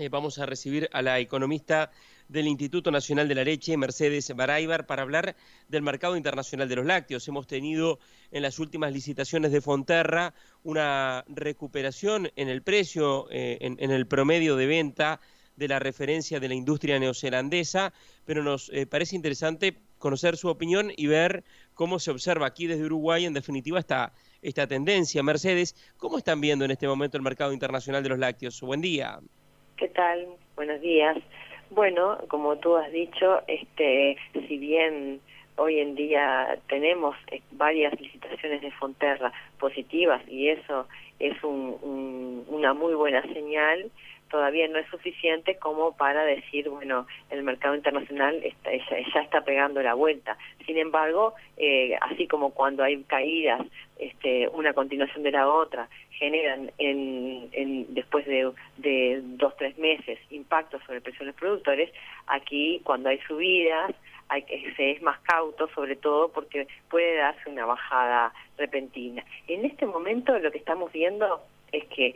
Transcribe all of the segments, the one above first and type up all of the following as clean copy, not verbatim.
Vamos a recibir a la economista del Instituto Nacional de la Leche, Mercedes Baraybar, para hablar del mercado internacional de los lácteos. Hemos tenido en las últimas licitaciones de Fonterra una recuperación en el precio, en el promedio de venta de la referencia de la industria neozelandesa, pero nos parece interesante conocer su opinión y ver cómo se observa aquí desde Uruguay, en definitiva, esta tendencia. Mercedes, ¿cómo están viendo en este momento el mercado internacional de los lácteos? Buen día. ¿Qué tal? Buenos días. Bueno, como tú has dicho, si bien hoy en día tenemos varias licitaciones de Fonterra positivas y eso es una muy buena señal, todavía no es suficiente como para decir, bueno, el mercado internacional ya está pegando la vuelta. Sin embargo, así como cuando hay caídas, una continuación de la otra, generan después de 2-3 meses impactos sobre el precio de los productores, aquí cuando hay subidas se es más cauto, sobre todo porque puede darse una bajada repentina. En este momento lo que estamos viendo es que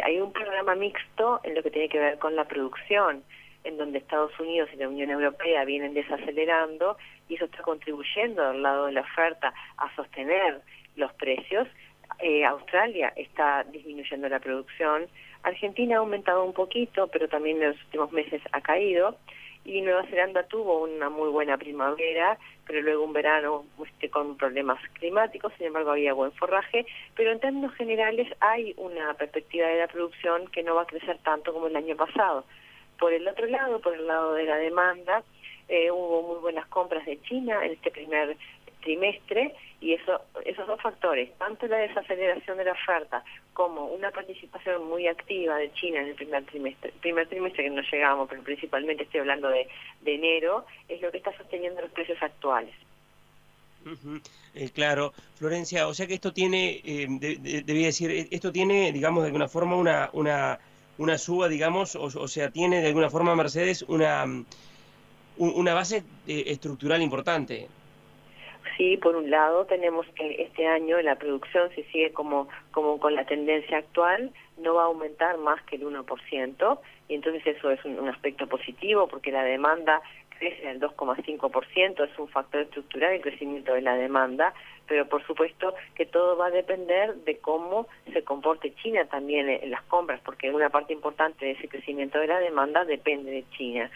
hay un programa mixto en lo que tiene que ver con la producción, en donde Estados Unidos y la Unión Europea vienen desacelerando y eso está contribuyendo al lado de la oferta a sostener los precios. Australia está disminuyendo la producción, Argentina ha aumentado un poquito, pero también en los últimos meses ha caído, y Nueva Zelanda tuvo una muy buena primavera, pero luego un verano con problemas climáticos, sin embargo había buen forraje, pero en términos generales hay una perspectiva de la producción que no va a crecer tanto como el año pasado. Por el otro lado, por el lado de la demanda, hubo muy buenas compras de China en este primer trimestre, y esos dos factores, tanto la desaceleración de la oferta como una participación muy activa de China en el primer trimestre que no llegamos, pero principalmente estoy hablando de enero, es lo que está sosteniendo los precios actuales. Claro, Florencia, o sea que esto tiene, debía decir, esto tiene, digamos, de alguna forma una suba, digamos, o sea, tiene de alguna forma, Mercedes, una base estructural importante. Sí, por un lado tenemos que este año la producción, si sigue como con la tendencia actual, no va a aumentar más que el 1%, y entonces eso es un aspecto positivo porque la demanda crece al 2,5%, es un factor estructural el crecimiento de la demanda, pero por supuesto que todo va a depender de cómo se comporte China también en las compras, porque una parte importante de ese crecimiento de la demanda depende de China.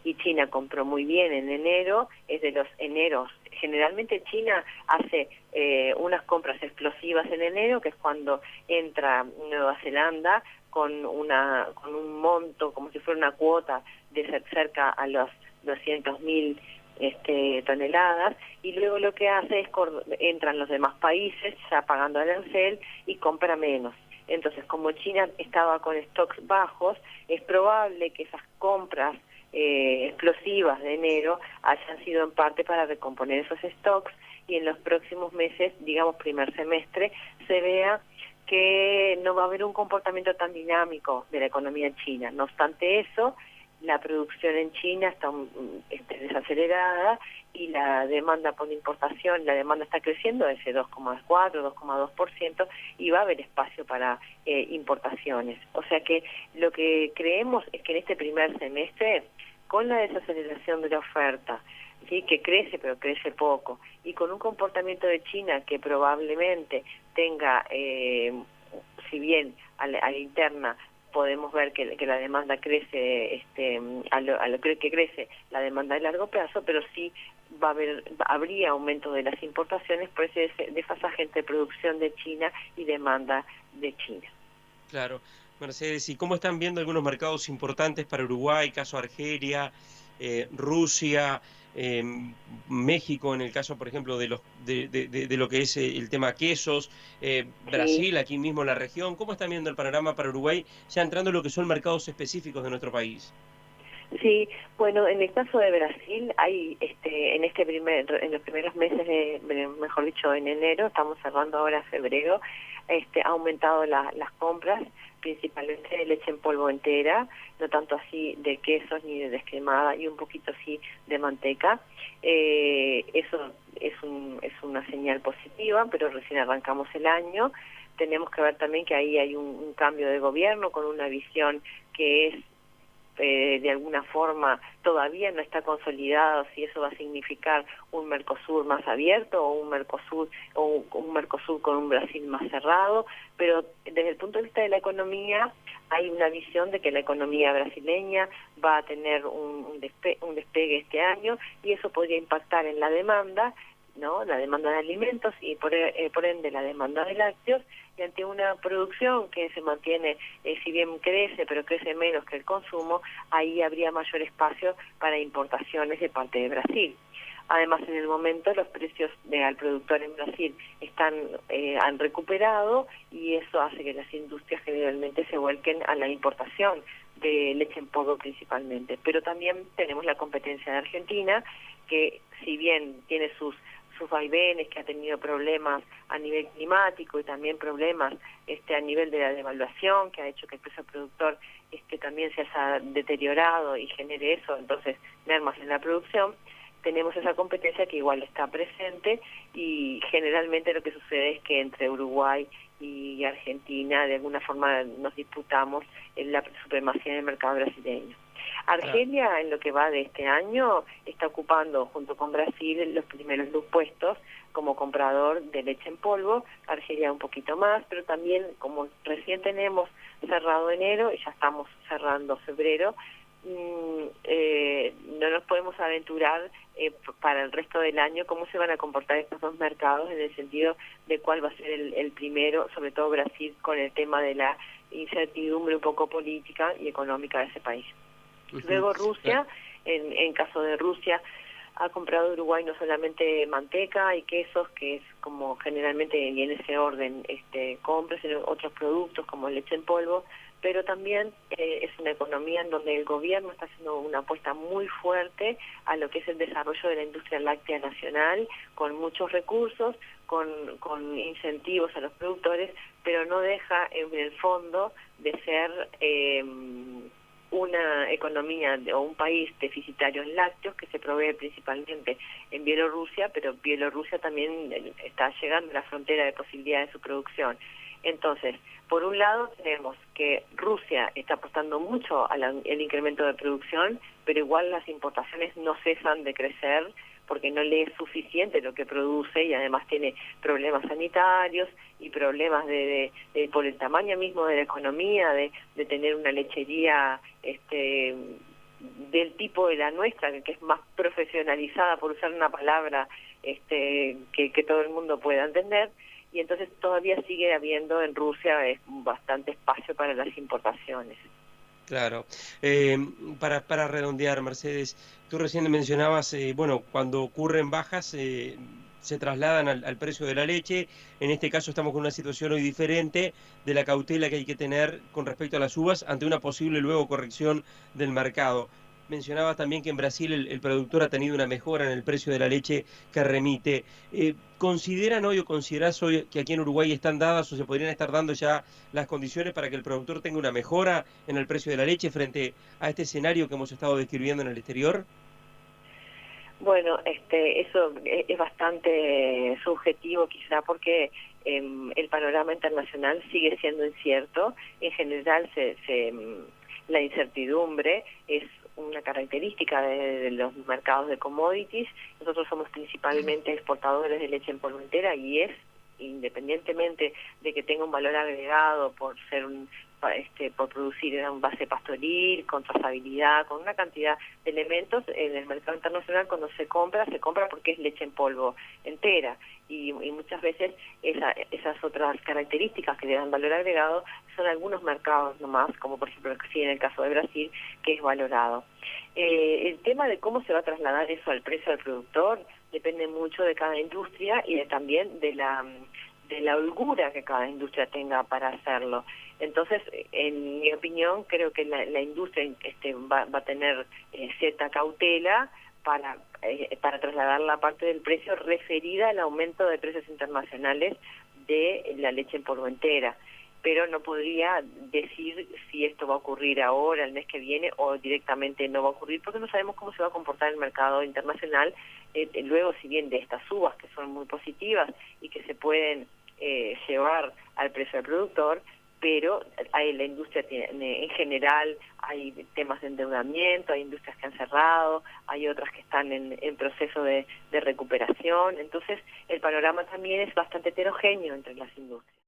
Y China compró muy bien en enero, es de los eneros. Generalmente China hace unas compras explosivas en enero, que es cuando entra Nueva Zelanda con un monto, como si fuera una cuota de cerca a los 200.000 toneladas, y luego lo que hace es entran los demás países ya pagando arancel y compra menos. Entonces, como China estaba con stocks bajos, es probable que esas compras explosivas de enero hayan sido en parte para recomponer esos stocks, y en los próximos meses, digamos primer semestre, se vea que no va a haber un comportamiento tan dinámico de la economía china. No obstante eso, la producción en China está desacelerada y la demanda por importación, la demanda está creciendo de ese 2,4-2,2%, y va a haber espacio para importaciones. O sea que lo que creemos es que en este primer semestre, con la desaceleración de la oferta, sí, que crece pero crece poco, y con un comportamiento de China que probablemente tenga, si bien a la interna podemos ver que la demanda crece, a lo que crece la demanda de largo plazo, pero sí habría aumento de las importaciones por ese desfasaje entre producción de China y demanda de China. Claro, Mercedes, ¿y cómo están viendo algunos mercados importantes para Uruguay, caso Argelia, Rusia, México, en el caso, por ejemplo, de lo que es el tema quesos, Sí. Brasil, aquí mismo en la región? ¿Cómo están viendo el panorama para Uruguay, ya entrando en lo que son mercados específicos de nuestro país? Sí, bueno, en el caso de Brasil hay en los primeros meses mejor dicho, en enero, estamos cerrando ahora febrero, ha aumentado las compras, principalmente de leche en polvo entera, no tanto así de quesos ni de descremada, y un poquito así de manteca. Eso es una señal positiva, pero recién arrancamos el año. Tenemos que ver también que ahí hay un cambio de gobierno con una visión que es de alguna forma todavía no está consolidado si eso va a significar un Mercosur más abierto o un Mercosur con un Brasil más cerrado, pero desde el punto de vista de la economía hay una visión de que la economía brasileña va a tener un despegue este año y eso podría impactar en la demanda, ¿no? La demanda de alimentos y por ende la demanda de lácteos, y ante una producción que se mantiene, si bien crece, pero crece menos que el consumo, ahí habría mayor espacio para importaciones de parte de Brasil. Además, en el momento los precios al productor en Brasil han recuperado y eso hace que las industrias generalmente se vuelquen a la importación de leche en polvo principalmente. Pero también tenemos la competencia de Argentina, que si bien tiene sus vaivenes, que ha tenido problemas a nivel climático y también problemas a nivel de la devaluación, que ha hecho que el precio productor también se haya deteriorado y genere eso, entonces mermas en la producción. Tenemos esa competencia que igual está presente y generalmente lo que sucede es que entre Uruguay y Argentina de alguna forma nos disputamos la supremacía en el mercado brasileño. Argelia, en lo que va de este año, está ocupando junto con Brasil los primeros puestos como comprador de leche en polvo, Argelia un poquito más, pero también como recién tenemos cerrado enero y ya estamos cerrando febrero, no nos podemos aventurar para el resto del año cómo se van a comportar estos dos mercados en el sentido de cuál va a ser el primero, sobre todo Brasil, con el tema de la incertidumbre un poco política y económica de ese país. Luego Rusia, en caso de Rusia, ha comprado Uruguay no solamente manteca y quesos, que es como generalmente y en ese orden compras, sino otros productos como leche en polvo, pero también es una economía en donde el gobierno está haciendo una apuesta muy fuerte a lo que es el desarrollo de la industria láctea nacional, con muchos recursos, con incentivos a los productores, pero no deja en el fondo de ser una economía o un país deficitario en lácteos que se provee principalmente en Bielorrusia, pero Bielorrusia también está llegando a la frontera de posibilidades de su producción. Entonces, por un lado tenemos que Rusia está apostando mucho al incremento de producción, pero igual las importaciones no cesan de crecer porque no le es suficiente lo que produce y además tiene problemas sanitarios y problemas por el tamaño mismo de la economía, de tener una lechería del tipo de la nuestra, que es más profesionalizada, por usar una palabra que todo el mundo pueda entender, y entonces todavía sigue habiendo en Rusia bastante espacio para las importaciones. Claro. Para redondear, Mercedes, tú recién mencionabas, bueno, cuando ocurren bajas se trasladan al precio de la leche. En este caso estamos con una situación hoy diferente de la cautela que hay que tener con respecto a las uvas ante una posible luego corrección del mercado. Mencionabas también que en Brasil el productor ha tenido una mejora en el precio de la leche que remite. ¿Consideran hoy o considerás hoy que aquí en Uruguay están dadas o se podrían estar dando ya las condiciones para que el productor tenga una mejora en el precio de la leche frente a este escenario que hemos estado describiendo en el exterior? Bueno, eso es bastante subjetivo quizá porque el panorama internacional sigue siendo incierto. En general la incertidumbre es una característica de los mercados de commodities. Nosotros somos principalmente exportadores de leche en polvo entera y independientemente de que tenga un valor agregado por ser por producir en base pastoril, con trazabilidad, con una cantidad de elementos, en el mercado internacional cuando se compra porque es leche en polvo entera y muchas veces esas otras características que le dan valor agregado son algunos mercados nomás, como por ejemplo sí en el caso de Brasil, que es valorado. El tema de cómo se va a trasladar eso al precio del productor depende mucho de cada industria y también de la holgura que cada industria tenga para hacerlo. Entonces, en mi opinión, creo que la industria va a tener cierta cautela para trasladar la parte del precio referida al aumento de precios internacionales de la leche en polvo entera. Pero no podría decir si esto va a ocurrir ahora, el mes que viene, o directamente no va a ocurrir, porque no sabemos cómo se va a comportar el mercado internacional. Luego, si bien de estas uvas que son muy positivas y que se pueden llevar al precio del productor, pero la industria tiene, en general hay temas de endeudamiento, hay industrias que han cerrado, hay otras que están en proceso de recuperación, entonces el panorama también es bastante heterogéneo entre las industrias.